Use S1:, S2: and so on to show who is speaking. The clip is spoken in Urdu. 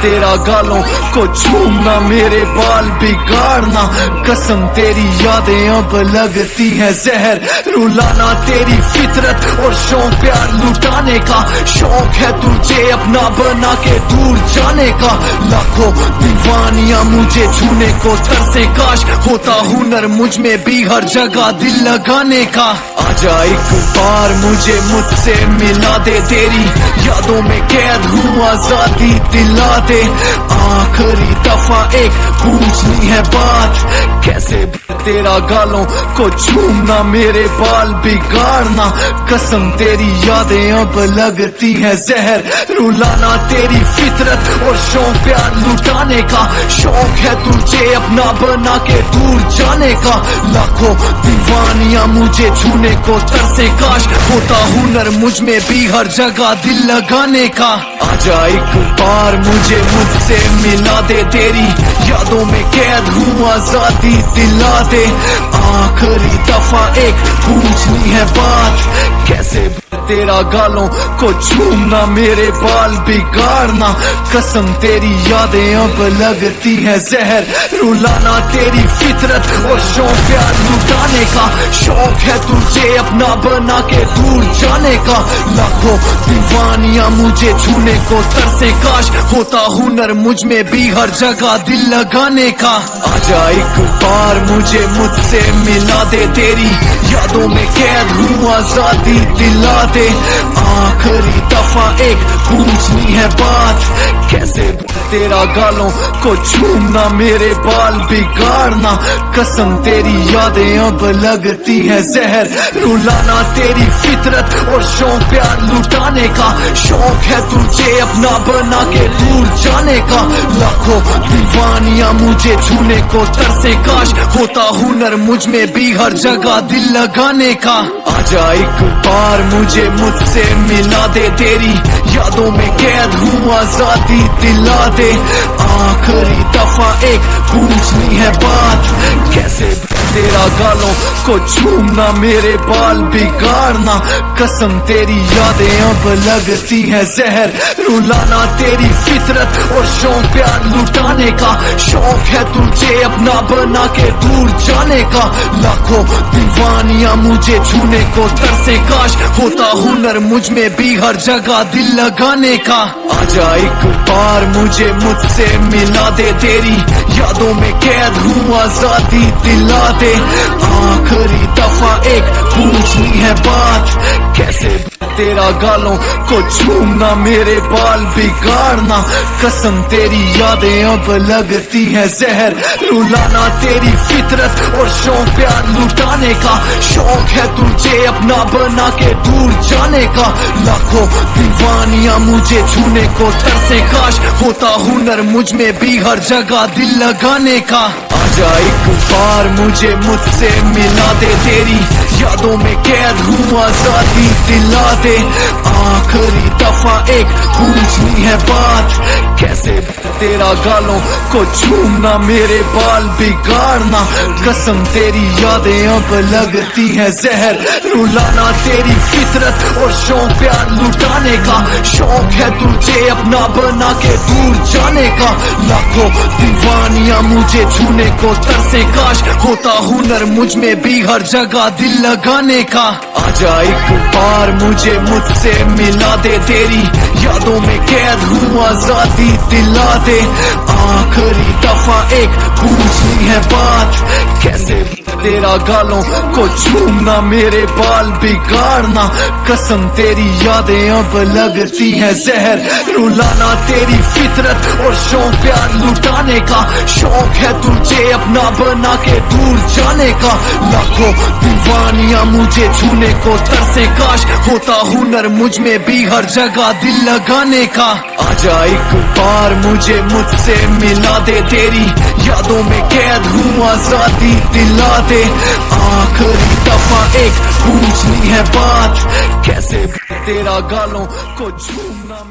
S1: تیرا گالوں کو چھومنا میرے بال بگاڑنا، قسم تیری یادیں اب لگتی ہیں زہر، رلانا تیری فطرت اور شوق پیار لٹانے کا، شوق ہے تجھے اپنا بنا کے دور جانے کا، لاکھوں دیوانیاں مجھے چھونے کو ترسے، کاش ہوتا ہنر مجھ میں بھی ہر جگہ دل لگانے کا، آجا ایک بار مجھے مجھ سے ملا دے، تیری یادوں میں قید ہوں آزادی دلا دے، آخری دفعہ ایک پوچھنی ہے بات، کیسے تیرا گالوں کو چھومنا میرے بال بگاڑنا، قسم تیری یادیں اب لگتی ہیں زہر، رلانا تیری فطرت اور شوق پیار لٹانے کا، شوق ہے تجھے اپنا بنا کے دور جانے کا، لاکھوں دیوانیاں مجھے چھونے کو ترسے، کاش ہوتا ہنر مجھ میں بھی ہر جگہ دل لگانے کا، آجا ایک بار مجھے مجھ سے ملا دے، تیری یادوں میں قید ہوں آزادی دلا دے، آخری دفعہ ایک پوچھنی ہے بات، کیسے تیرا گالوں کو چھومنا میرے بال بگاڑنا، قسم تیری یادیں اب لگتی ہیں زہر، رلانا تیری فطرت اور شوق پیار لٹانے کا، شوق ہے تجھے اپنا بنا کے دور جانے کا، لاکھوں دیوانیاں مجھے چھونے کو ترسے، کاش ہوتا ہنر مجھ میں بھی ہر جگہ دل لگانے کا، آجا ایک بار مجھے مجھ سے ملا دے، تیری یادوں میں قید ہوں آزادی دلا دے، آخری دفعہ ایک پوچھنی ہے بات، کیسے تیرا گالوں کو چھومنا میرے بال بگاڑنا، قسم تیری یادیں اب لگتی ہیں زہر، رلانا تیری فطرت اور شوق پیار لٹانے کا، شوق ہے تجھے اپنا بنا کے دور جانے کا، لاکھوں دیوانیاں مجھے چھونے کو ترسے، کاش ہوتا ہنر مجھ میں بھی ہر جگہ دل لگانے کا، آجا ایک بار مجھے مجھ سے ملا دے، تیری یادوں میں قید ہوں آزادی دلا دے، آخری دفعہ ایک پوچھنی ہے بات، کیسے تیرا گالوں کو چھومنا میرے بال بگاڑنا، قسم تیری یادیں اب لگتی ہیں زہر، رلانا تیری فطرت اور شوق پیار لٹانے کا، شوق ہے تجھے اپنا بنا کے دور جانے کا، لاکھوں دیوانیاں مجھے چھونے کو ترسے، کاش ہوتا ہنر مجھ میں بھی ہر جگہ دل لگانے کا، آجا ایک بار مجھے مجھ سے ملا دے، تیری یادوں میں قید ہوں آزادی دلا دے، آخری دفعہ ایک پوچھنی ہے بات، کیسے تیرا گالوں کو چھومنا میرے بال بگاڑنا، قسم تیری یادیں اب لگتی ہیں زہر، رلانا تیری فطرت اور شوق پیار لٹانے کا، شوق ہے تجھے اپنا بنا کے دور جانے کا، لاکھوں دیوانیاں مجھے چھونے کو ترسے، کاش ہوتا ہنر مجھ میں بھی ہر جگہ دل لگانے کا، آجا ایک بار مجھے مجھ سے ملا دے، تیری یادوں میں قید ہوں آزادی دلا دے، آخری دفعہ ایک پوچھنی ہے بات، کیسے تیرا گالوں کو چھومنا میرے بال بگاڑنا، قسم تیری یادیں اب لگتی ہیں زہر، رلانا تیری فطرت اور شوق پیار لٹانے کا، شوق ہے تجھے اپنا بنا کے دور جانے کا، لاکھوں دیوانیاں مجھے چھونے کو ترسے، کاش ہوتا ہنر مجھ میں بھی ہر جگہ دل لگانے کا، آجا ایک بار مجھے مجھ سے ملا دے، تیری یادوں میں قید ہوں آزادی دلا دے، آخری دفعہ ایک پوچھنی ہے بات، کیسے تیرا گالوں کو چھومنا میرے بال بگاڑنا، قسم تیری یادیں اب لگتی ہیں زہر، رلانا تیری فطرت اور شوق پیار لٹانے کا، شوق ہے تجھے اپنا بنا کے دور جانے کا، لاکھوں دیوانیاں مجھے چھونے کو ترسے، کاش ہوتا ہنر مجھ میں بھی ہر جگہ دل لگانے کا، آجا ایک بار مجھے مجھ سے ملا دے، تیری یادوں میں قید ہوں آزادی دلا دے، آخری دفعہ ایک پوچھنی ہے بات، کیسے تیرا گالوں کو چھومنا